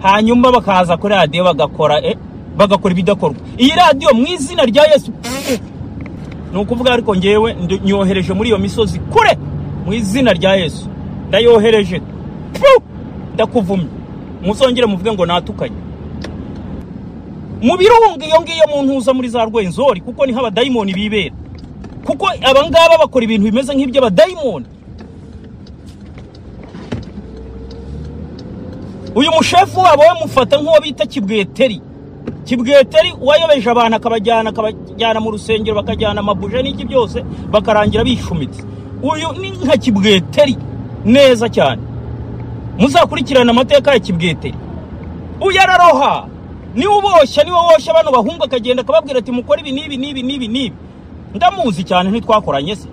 hanyuma bakaza kuri radio bagakora ibidakorwa. Iyi radio mu izina rya Yesu nukuvuga ariko ngewe nyohereje muri iyo misozi kure mu izina rya Yesu ndayohereje ndakuvumye musongere muvuge ngo natukanye mu birunga iyo ngiyo muntu uza muri za Rwenzori kuko ni haba daimoni bibera kuko abangaba bakora ibintu bimeze nk'ibyo abadaimoni. Uyu mushefu wabo mufata nk'uwo bita Kibweteri wayobeje abantu akabajyana mu rusengero bakajyana amabuje n'iki byose bakarangira bishumitse. Uyu ni nka Kibweteri neza cyane. Muzakurikirana amateka ya Kibweteri. Uyararoha ni uboshya bano bahunga akagenda akababwira ati mukora ibi nibi. Ndamuzi cyane ntitwakoranye se.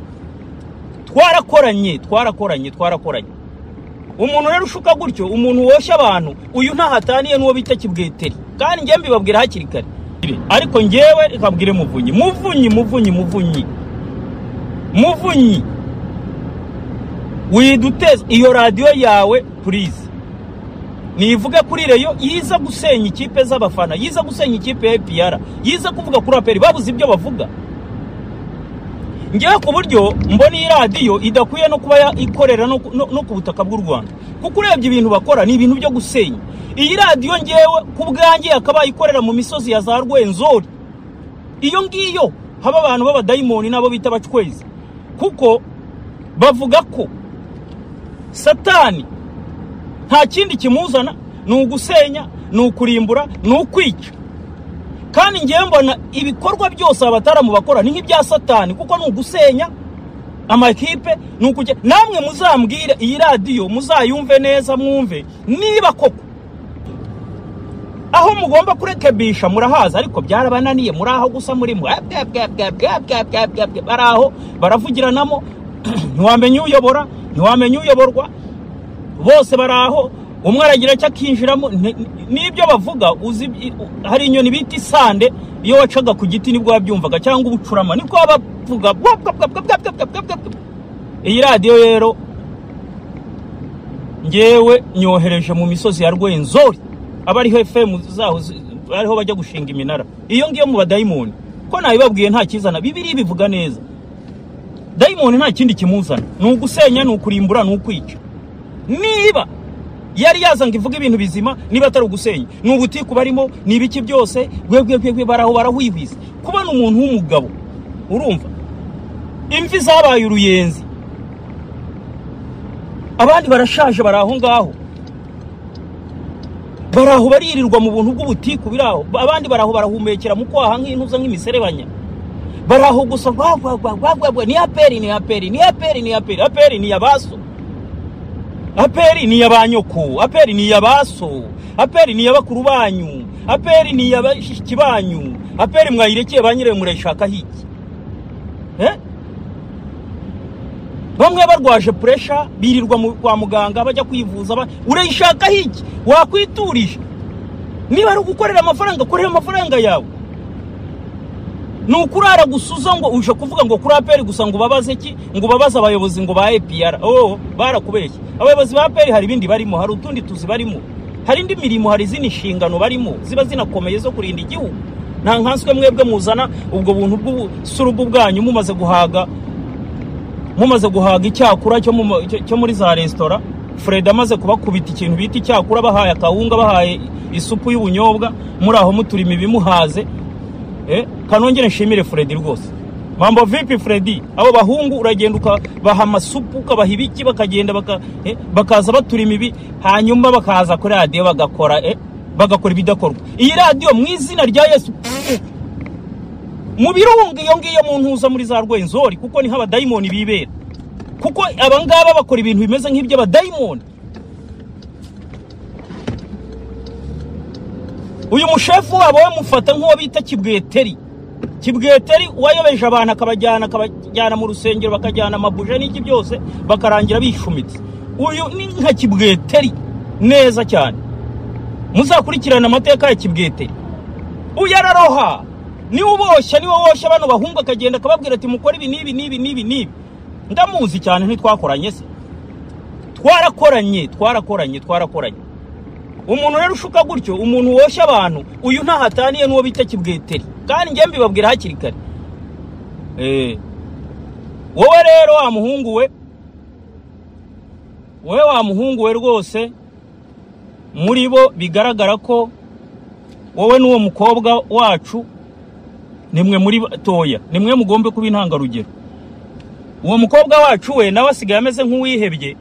Twarakoranye. Umuntu rero ushuka gutyo umuntu woshya abantu uyu ntahataniye n'uwo bita Kibweteri kandi nge mbibabwira hakiri kare. Ariko ngewe ikabwire muvunyi widuteze iyo radio yawe please nivuge kuri reyo yiza gusenya ikipe z'abafana yiza gusenya ikipe ya APR yiza kuvuga kuri APR babuze ibyo bavuga. Ngewe ku buryo mbona iyi radio idakwiye no kuba ikorera no ku butaka bw'u Rwanda kuko urebye ibintu bakora ni ibintu byo gusenya. Iyi radio ngewe ku bwanjye akaba ikorera mu misozi ya za Rwenzori iyo ngiyo haba abantu b'abadaimoni nabo bita bacwezi kuko bavuga ko Satani nta kindi kimuzana ni ugusenya ni ukurimbura ni ukwica. Kandi ngiye mbona ibikorwa byose abataramu bakora ni nk'ibya Satani kuko ni ugusenya amakipe ni ukujya. Namwe muzambwire iyi radio muzayumve neza mwumve niba koko aho mugomba kurekebisha murahaza ariko byarabananiye muraho gusa muri mu baraho baravugiranamo ntiwamenye uyobora ntiwamenye uyoborwa bose baraho umwe aragira cyo akinjiramo nibyo bavuga uzi hari inyoni bita isande iyo wacaga ku giti nibwo wabyumvaga cyangwa ubucurama niko bavuga. Iyi radio rero ngewe nyohereje mu misozi ya Rwenzori abariho FM zaho bariho bajya gushinga iminara iyo ngiyo mu badaimoni ko nabibabwiye nta kizana Bibiri bivuga neza. Daimoni nta kindi kimuzana ni ugusenya ni ukurimbura ni ukwica. Niba yari yazanga ivuga ibintu bizima niba atari ugusenya ni ubutiku barimo ni ibiki byose gwe baraho barahwihwiza kubona umuntu w'umugabo urumva imvi zabaye uruyenzi abandi barashaje baraho ngaho baraho baririrwa mu buntu bw'ubutiku biraho abandi baraho barahumekera mu kwaha nk'intuza nk'imiserebanya baraho gusa ni APR ni yabaso APR ni yabanyoko APR ni yabaso APR ni yabakuru banyu APR ni yabashiki banyu APR mwayirekeye banyire mureshaka hiki bamwe barwaje pressure birirwa kwa muganga bajya kwivuza urayishaka hiki wakwiturije niba ari gukorera amafaranga korera amafaranga yawe nukurara gusuza ngo uje kuvuga ngo kuri APR gusa ngo babaze ki ngo babaza abayobozi ngo ba APR barakubeshye. Abayobozi ba APR hari bindi barimo hari utundi tuzi barimo hari indi mirimo hari zini shingano barimo ziba zinakomeye zo kurinda igihugu. Nta nkanswe mwebwe muzana ubwo buntu bw'usurubu bwanyu mumaze guhaga icyakura cyo muri za restaurant. Fred amaze kubakubita ikintu bita icyakura bahaye akawunga bahaye isupu y'ubunyobwa muri aho muturima ibimuhaze. Kanongere nshimire Fred rwose. Mambo vipi Freddy? Abo bahungu uragenda ukabaha amasupu ukabaha ibiki bakagenda bakaza baturima ibi hanyuma bakaza kuri radio bagakora ibidakorwa. Iyi radio mu izina rya Yesu mu birunga iyo ngiyo muntu uza muri za Rwenzori kuko ni haba daimoni bibera kuko abangaba bakora ibintu bimeze nk'ibyo abadaimoni. Uyu mushefu wabo mufata nk'uwo bita Kibweteri wayobeje abantu akabajyana mu rusengero bakajyana amabuje n'iki byose bakarangira bishumitse. Uyu ni nka Kibweteri neza cyane. Muzakurikirana amateka ya Kibweteri. Uyararoha ni uboshya bano bahunga akagenda akababwira ati mukora ibi nibi. Ndamuzi cyane ntitwakoranye se. Twarakoranye. umuntu rero ushuka gutyo, umuntu woshya abantu, uyu ntahataniye n'uwo bita Kibweteri, kandi njye mbibabwira hakiri kare. Wowe rero wa muhungu we rwose, muri bo bigaragara ko wowe n'uwo mukobwa wacu nimwe muri toya, nimwe mugombe kuba intangarugero. Uwo mukobwa wacu we nawe asigaye ameze nk'uwihebye,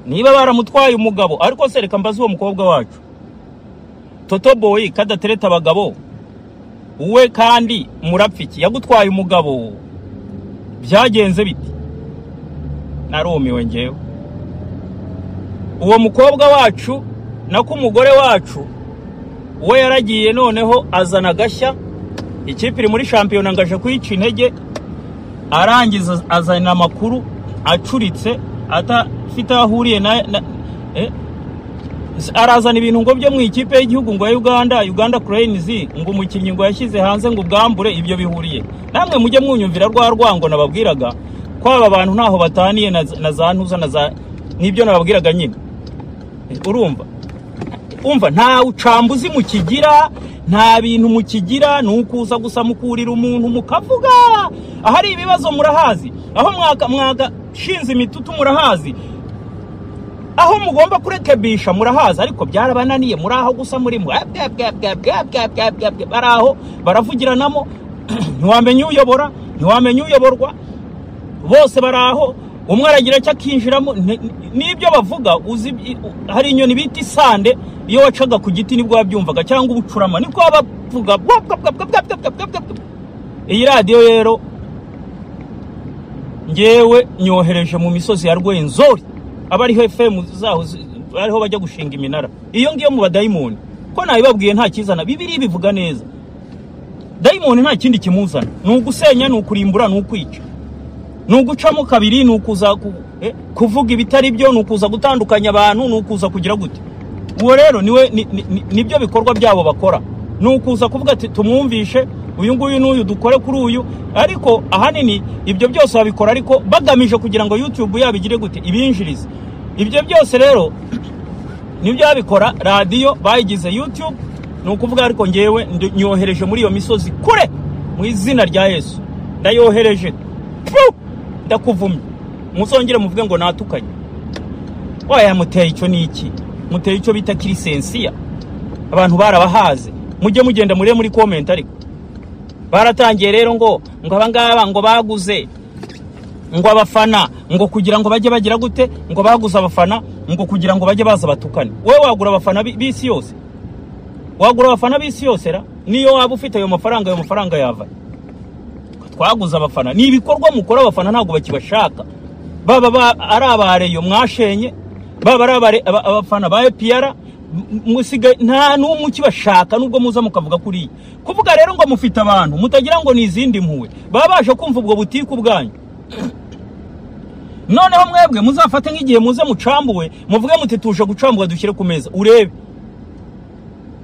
niba baramutwaye umugabo, ariko se reka mbaze uwo mukobwa wacu Toto Boy kadatereta abagabo, uwe kandi murapfiki yagutwaye umugabo, byagenze biti? Narumiwe ngewe. Uwo mukobwa wacu nako umugore wacu we yaragiye noneho azana gashya, ikipe iri muri shampiyona ngaje kuyica intege, arangiza azana amakuru acuritse atafite ahuriye arazana ibintu ngo byo mu ikipe y'igihugu ngo ya Uganda Cranes, ngo umukinnyi ngo yashyize hanze ngo ubwambure. Ibyo bihuriye namwe mujye mwunyumvira rwa rwango nababwiraga ko aba bantu ntaho bataniye na za ntuza na za nibyo nababwiraga nyine. Umva nta ucambuzi mukigira, nta bintu mukigira, nukuza gusa mukurira umuntu mukavuga. Ahari ibibazo murahazi, aho mwaka shinze imitutu murahazi, aho mugomba kurekebisha murahazi, ariko byarabananiye. Muraho gusa muri baraho baravugiranamo, ntiwamenye uyobora, ntiwamenye uyoborwa, bose baraho. Umwe aragira cyo akinjiramo, nibyo bavuga. Uzi hari inyoni bita isande, iyo wacaga ku giti nibwo wabyumvaga, cyangwa ubucurama niko bavuga. Iyi radio rero ngewe nyohereje mu misozi ya Rwenzori, abariho FM zaho ariho bajya gushinga iminara. Iyo ngiyo mu badayimoni ko nabibabwiye nta kizana, Bibiliya bivuga neza. Dayimoni nta kindi kimuzana, n'ugusenya, n'ukurimbura, n'ukwica, n'ugucamo kabiri, n'ukuza kuvuga ibitari byo, n'ukuza gutandukanya abantu, n'ukuza kugira gute. Uwo rero niwe nibyo bikorwa byabo bakora, n'ukuza kuvuga ati tumwumvishe uyu nguyu n'uyu dukore kuri uyu. Ariko ahanini ibyo byose babikora ariko bagamije kugira ngo YouTube yabigire gute, ibinjirize. Ibyo byose rero nibyo babikora. Radio bayigize YouTube, nukuvuga. Ariko ngewe nyohereje muri iyo misozi kure mu izina rya Yesu, ndayohereje. Ndakuvumye muzongere muvuge ngo natukanye. Oya, muteye icyo niki, muteye icyo bita kirisensiya. Abantu barabahaze, mujye mugenda muri comment. Ariko baratangiye rero ngo abangaba ngo baguze ngo abafana, ngo kugira ngo bajye bagira gute, ngo baguze abafana ngo kugira ngo bajye baza batukane. Wewe wagura abafana bisi yose, wagura abafana bisi yose ra, niyo waba ufite ayo mafaranga yava. Twaguze abafana, ni ibikorwa mukora. Abafana ntago bakibashaka, baba ari abareyo mwashenye, baba ari abafana ba EPR musiga, nta n'umwe ukibashaka nubwo muza mukavuga kuri. Kuvuga rero ngo mufite abantu mutagira ngo ni izindi mpuwe, babasha kumva ubwo butiku bwanyu. Noneho mwebwe muzafate nk'igihe muze mucambuwe, muvuge muti tuje gucambuwa dushyire ku meza urebe.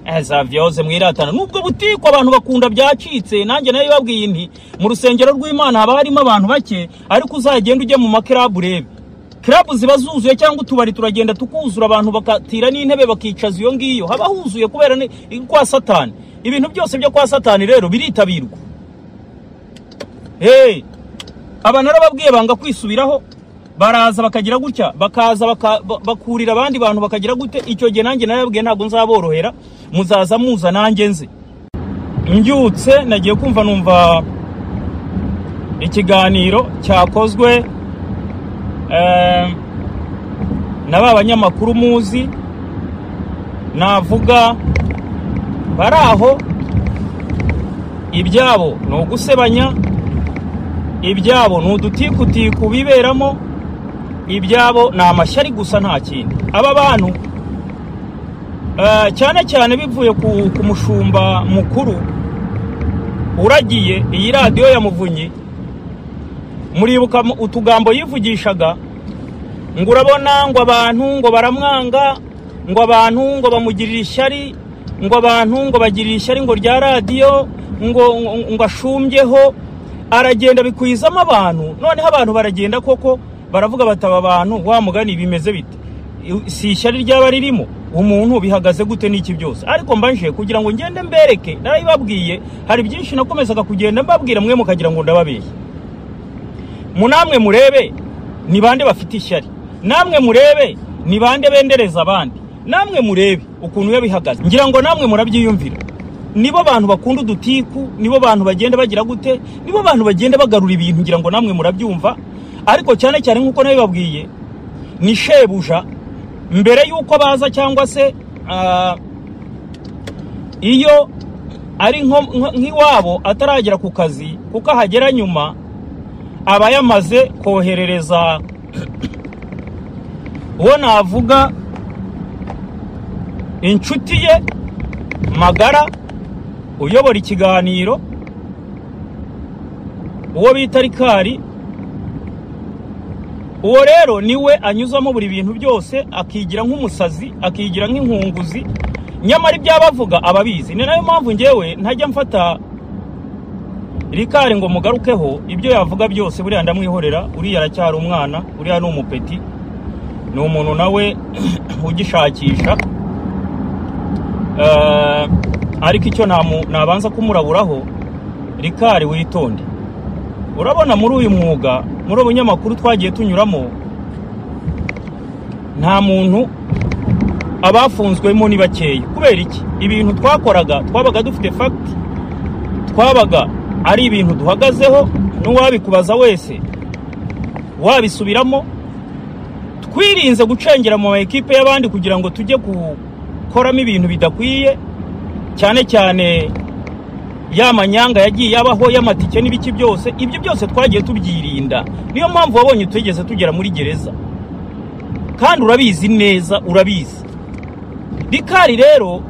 Azavyoze mwiratana nubwo butiko abantu bakunda byacitse. Nanjye nayo babwiye nti mu rusengero rw'Imana haba harimo abantu bake, ariko uzagenda ujye mu makirabu urebe. Club ziba zuzuye cyangwa utubari turagenda tukuzura, abantu bakatira n'intebe bakicaza iyo ngiyo, haba huzuye kubera ni kwa Satani. Ibintu byose byo kwa Satani rero biritabirwa. Aba narababwiye banga kwisubiraho, baraza bakagira gutya, bakaza bakurira abandi bantu bakagira gute. Icyo gihe nanjye narababwiye ntago nzaborohera, muzaza muza nanjye nze. Mbyutse nagiye kumva numva ikiganiro cyakozwe naba abanyamakuru muzi, navuga baraho ibyabo no gusebanya, ibyabo n'udutiku biberamo, ibyabo na amashyari gusa nta kindi. Aba bantu cyane cyane bivuye ku mushumba mukuru uragiye iyi radio ya Muvunyi. Muribuka utugambo yivugishaga ngo urabona ngo abantu ngo baramwanga, ngo abantu ngo bamugirira ishyari, ngo abantu ngo bagirira ishyari ngo rya radio ngo ashumbyeho. Aragenda bikuyizamo abantu, noneho abantu baragenda koko baravuga bataba abantu wa mugani bimeze bite, si ishyari ryaba ririmo. umuntu bihagaze gute n'iki byose. Ariko mbanje kugira ngo ngende mbereke naribabwiye hari byinshi nakomezaga kugenda mbabwira mwe mukagira ngo ndababeshye. Munamwe murebe ni bande bafite ishyari, namwe murebe ni bande bendereza abandi, namwe murebe ukuntu yabihagaze. Ngira ngo namwe murabyiyumvira. Nibo bantu bakunda udutiku, nibo bantu bagenda bagira gute, nibo bantu bagenda bagarura ibintu, ngira ngo namwe murabyumva. Ariko cyane cyane nkuko nabibabwiye ni shebuja mbere yuko baza cyangwa se iyo ari nk'iwabo ataragera ku kazi, kuko ahagera nyuma aba yamaze koherereza uwo navuga inshuti ye magara uyobora ikiganiro, uwo bita Rikari. Uwo rero niwe anyuzamo buri bintu byose, akigira nk'umusazi, akigira nk'inkunguzi, nyamara ibyabavuga ababizi. Ni nayo mpamvu ngewe ntajya mfata Rikari ngo mugarukeho, ibyo yavuga byose buriya ndamwihorera. Uriya aracyari umwana, uriya ni umupeti, ni umuntu nawe ugishakisha. Ariko icyo nabanza kumuraburaho, Rikari witonde. Urabona muri uyu mwuga, muri ubunyamakuru twagiye tunyuramo, nta muntu abafunzwemo ni bakeya. Kubera iki? Ibintu twakoraga twabaga dufite fact, twabaga ari ibintu duhagazeho, n'uwabikubaza wese wabisubiramo. Twirinze gucengera mu ekipe y'abandi kugira ngo tujye gukoramo ibintu bidakwiye, cyane cyane yamanyanga yagiye yabaho y'amatike n'ibiki byose. Ibyo byose twagiye tubyirinda. Niyo mpamvu wabonye tugeze tugera muri gereza, kandi urabizi neza, urabizi. Rikari rero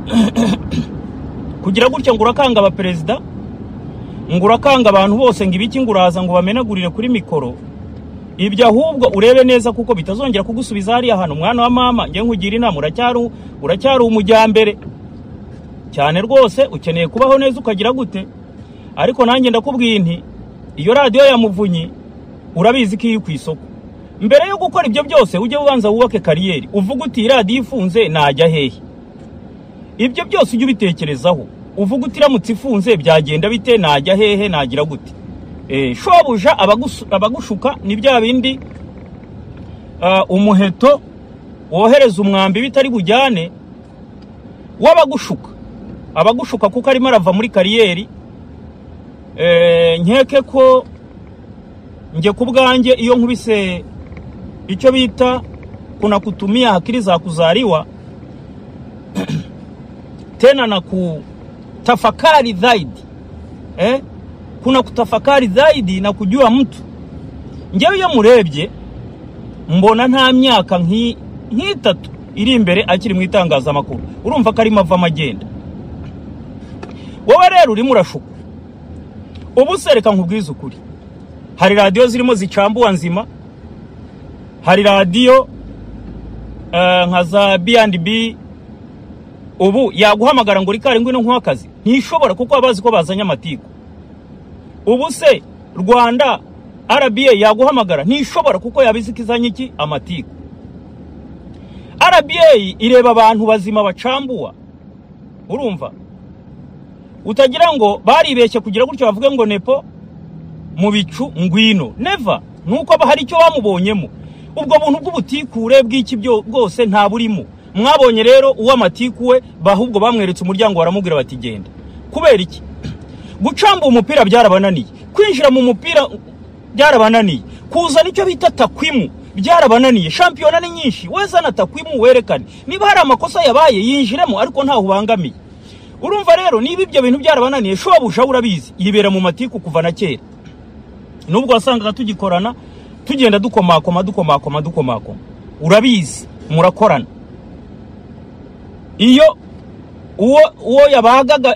kugira gutya ngo urakanga abaperezida, ngo urakanga abantu bose, ngo ibiki ngo uraza ngo bamenagurire kuri mikoro, ibyo ahubwo urebe neza kuko bitazongera kugusubiza hariya hano. Mwana wa mama, ngiye nkugira inama, uracyari umujyambere cyane rwose, ukeneye kubaho neza ukagira gute. Ariko nanjye ndakubwiye nti iyo radio ya Muvunyi urabizi ko iri ku isoko. Mbere yo gukora ibyo byose ujye ubanza wubake kariyeri, uvuga uti radio ifunze najya hehe. Ibyo byose ujye ubitekerezaho, uvuga uti iramutse ifunze byagenda bite, najya hehe, nagira gute. Shobuja abagushuka ni bya bindi umuheto wohereza umwambi bitari bujyane wabagushuka kuko arimo arava muri kariyeri. Nkeke ko nge kubwanjye iyo nkubise icyo bita kuna kutumia akili za kuzaliwa tena na kutafakari zaidi, kuna kutafakari zaidi na kujua mtu. Ngewe iyo murebye mbona nta myaka nk'itatu iri imbere akiri mu itangazamakuru, urumva ko ari mava magenda. Wowe rero uri murashuka. Ubu sereka nkubwiza ukuri, hari radio zirimo zicambuwa nzima, hari radio nka za B&B. Ubu yaguhamagara ngo Rikari ngwino nk'akazi, ntishobora kuko abazi ko bazanya amatiku. Ubu se Rwanda RBA yaguhamagara, ntishobora kuko yabizikizanye iki amatiku. RBA ireba abantu bazima bacambuwa, urumva. Utagira ngo baribeshye kugira gutyo bavuge ngo nepo mu bicu ngwino, never. Nuko bahari icyo bamubonyemo. Ubwo buntu bw'ubutikure bw'iki bwose nta burimo. Mwabonye rero uwa matiku we bahubwo bamweretse umuryango baramubwira bati genda. Kubera iki? Gucamba umupira byarabananiye, kwinjira mu mupira byarabananiye, kuzana icyo bita takwimu byarabananiye. Shampiyona ni nyinshi, wezana takwimu werekane niba hari amakosa yabaye yinjiremo ariko ntaho ubangamiye. Urumva rero niba ibyo bintu byarabananiye, Shobuja urabizi yibera mu matiku kuva na kera. Nubwo wasangaga tugikorana tugenda dukomakoma, urabizi murakorana. Iyo uwo yabagaga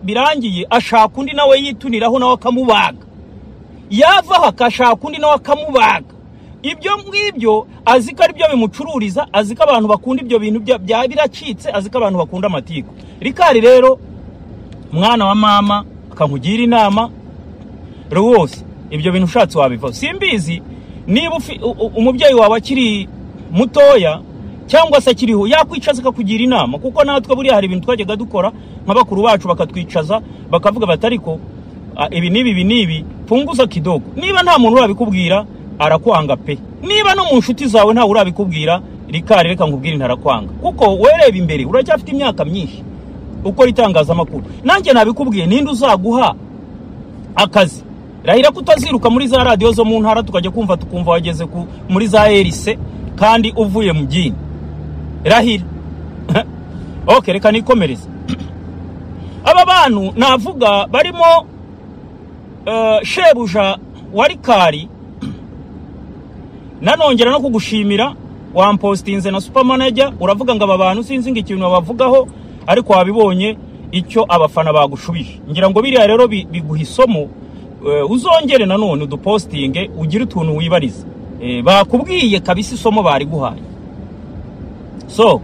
birangiye ashaka undi nawe yituniraho nawe akamubaga, yava akashaka undi nawe akamubaga. Ibyo ngibyo azika ari byo bimucururiza, azika abantu bakunda ibyo bintu bya biracitse, azika abantu bakunda amatiku. Rikari rero mwana wa mama akankugira inama rwose, ibyo bintu ushatse wabiva. Simbizi niba umubyeyi wawe akiri mutoya cyangwa se akiriho yakwicaza akakugira inama, kuko natwe buri hari ibintu twajyaga dukora nk'abakuru bacu bakatwicaza bakavuga batariko ibi nibi punguza kidogo. Niba nta muntu urabikubwira arakwanga pe, niba no mu nshuti zawe nta urabikubwira rikari reka nkubwira ntarakwanga, kuko wereba imbere uracyafite imyaka myinshi ukora itangazamakuru. Nanjye nabikubwiye, ninde uzaguha akazi? Rahira kutaziruka muri za radio zo mu ntara tukajya tukumva wageze muri za RC kandi uvuye mu byini. Rahira okay, reka nikomereza. Aba bantu navuga barimo shebuja warikari, nanongera no kugushimira wampostinze na supermanager, uravuga ngo aba bantu sinzi ngo ikintu bavugaho, ariko wabibonye icyo abafana bagushubije. Ngira ngo biriya rero biguha isomo, uzongere nanone udupostinge ugira utuntu wibariza. Bakubwiye kabisa isomo bari guhaye. So